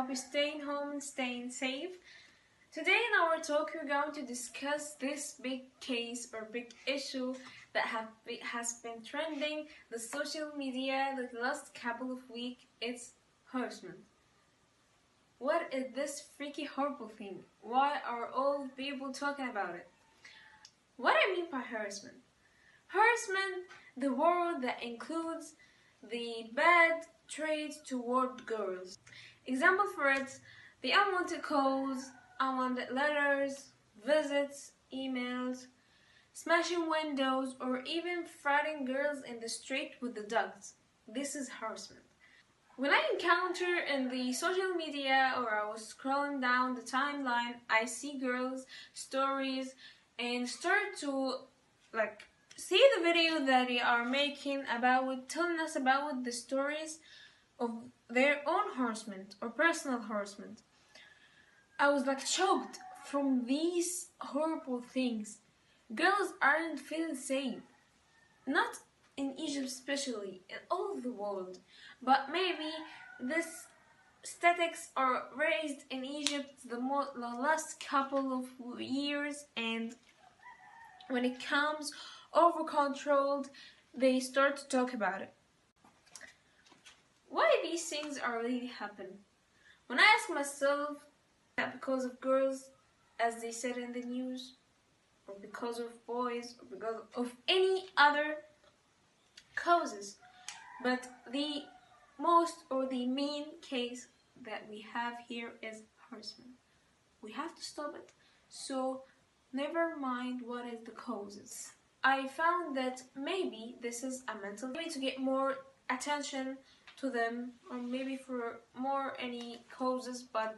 you're staying home and staying safe. Today in our talk we're going to discuss this big case or big issue that has been trending the social media the last couple of weeks. It's harassment. What is this freaky horrible thing? Why are all people talking about it? What I mean by harassment? Harassment, the word that includes the bad traits toward girls. Example for it, the unwanted calls, unwanted letters, visits, emails, smashing windows, or even fighting girls in the street with the dogs. This is harassment. When I encounter in the social media or I was scrolling down the timeline, I see girls' stories and start to see the video that they are making about telling us about the stories of their own harassment or personal harassment. I was choked from these horrible things. Girls aren't feeling safe. Not in Egypt especially, in all of the world. But maybe this statistics are raised in Egypt the last couple of years, and when it comes over controlled, they start to talk about it. Why these things are really happening? When I ask myself, that because of girls, as they said in the news, or because of boys, or because of any other causes, but the most or the main case that we have here is harassment. We have to stop it, so never mind what is the causes. I found that maybe this is a mental, maybe to get more attention to them, or maybe for more any causes, but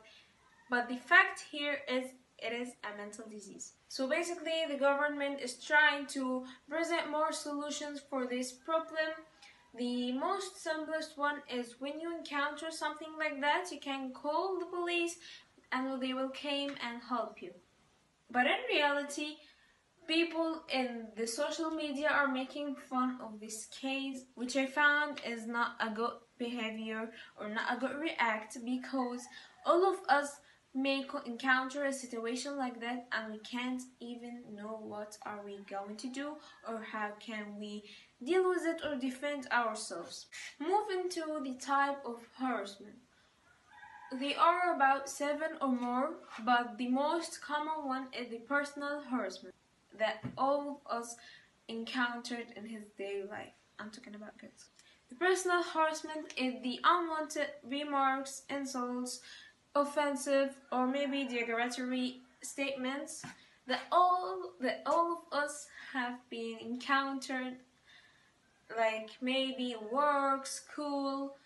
the fact here is it is a mental disease. So basically the government is trying to present more solutions for this problem. The most simplest one is when you encounter something like that, you can call the police and they will come and help you. But in reality, people in the social media are making fun of this case, which I found is not a good behavior or not a good react, because all of us may encounter a situation like that and we can't even know what are we going to do or how can we deal with it or defend ourselves. Moving to the type of harassment. There are about 7 or more, but the most common one is the personal harassment that all of us encountered in his daily life. I'm talking about girls. The personal harassment is the unwanted remarks, insults, offensive or maybe derogatory statements that all of us have been encountered, like maybe work, school,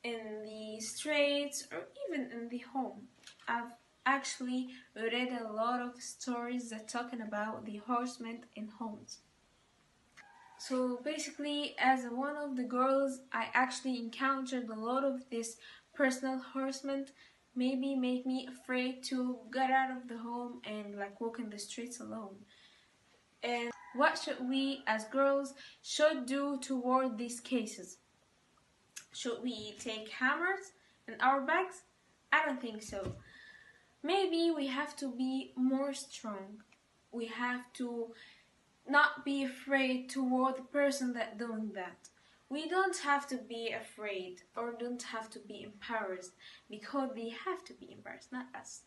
in the streets, or even in the home. I've actually read a lot of stories that talking about the harassment in homes. So basically, as one of the girls, I actually encountered a lot of this personal harassment. Maybe make me afraid to get out of the home and walk in the streets alone. And what should we as girls should do toward these cases? Should we take hammers in our bags? I don't think so. Maybe we have to be more strong. We have to not be afraid toward the person that doing that. We don't have to be afraid or don't have to be embarrassed, because they have to be embarrassed, not us.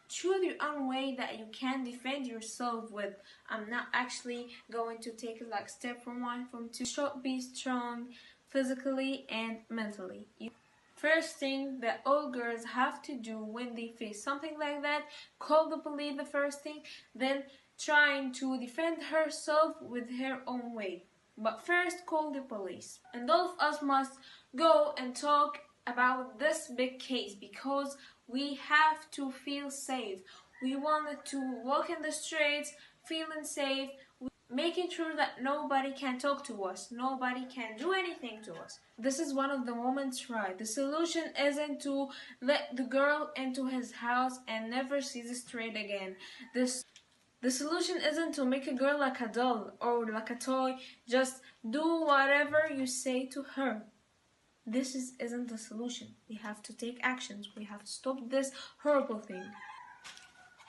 Choose your own way that you can defend yourself with. I'm not actually going to take step from 1, from 2. Be strong physically and mentally. First thing that all girls have to do when they face something like that, call the police the first thing, then trying to defend herself with her own way. But first, call the police. And all of us must go and talk about this big case, because we have to feel safe. We wanted to walk in the streets feeling safe, making sure that nobody can talk to us, nobody can do anything to us. This is one of the woman's right. The solution isn't to let the girl into his house and never see the street again. The solution isn't to make a girl like a doll or like a toy. Just do whatever you say to her. isn't the solution. We have to take actions. We have to stop this horrible thing.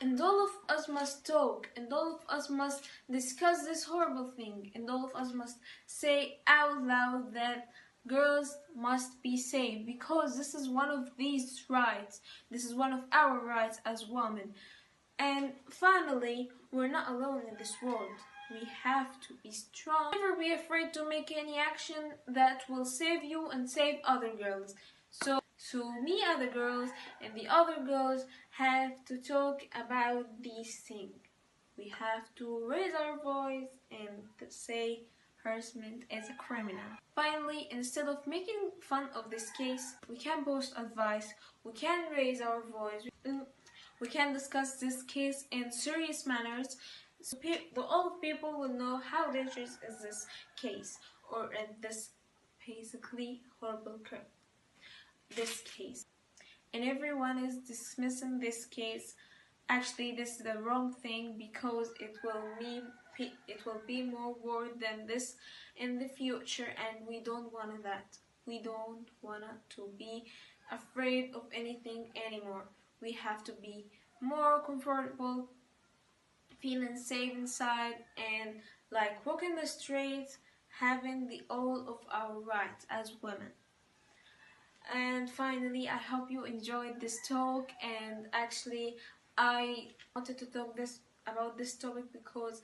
And all of us must talk, and all of us must discuss this horrible thing, and all of us must say out loud that girls must be safe, because this is one of these rights. This is one of our rights as women. And finally, we're not alone in this world. We have to be strong. Never be afraid to make any action that will save you and save other girls. So me, other girls, and the other girls have to talk about these things. We have to raise our voice and say harassment is a criminal. Finally, instead of making fun of this case, we can post advice, we can raise our voice, we can discuss this case in serious manners, so all of people will know how dangerous is this case, or this basically horrible this case. And everyone is dismissing this case. Actually, this is the wrong thing, because it will be more worse than this in the future, and we don't want that. We don't want to be afraid of anything anymore. We have to be more comfortable, feeling safe inside, and like walking the streets, having all of our rights as women. And finally, I hope you enjoyed this talk, and actually I wanted to talk about this topic because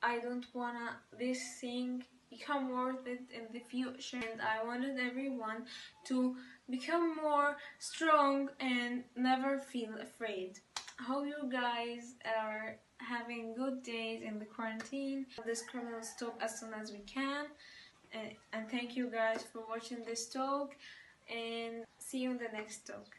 I don't wanna this thing become worth it in the future, and I wanted everyone to become more strong and never feel afraid. I hope you guys are having good days in the quarantine. This criminal stop as soon as we can. And thank you guys for watching this talk, and see you in the next talk.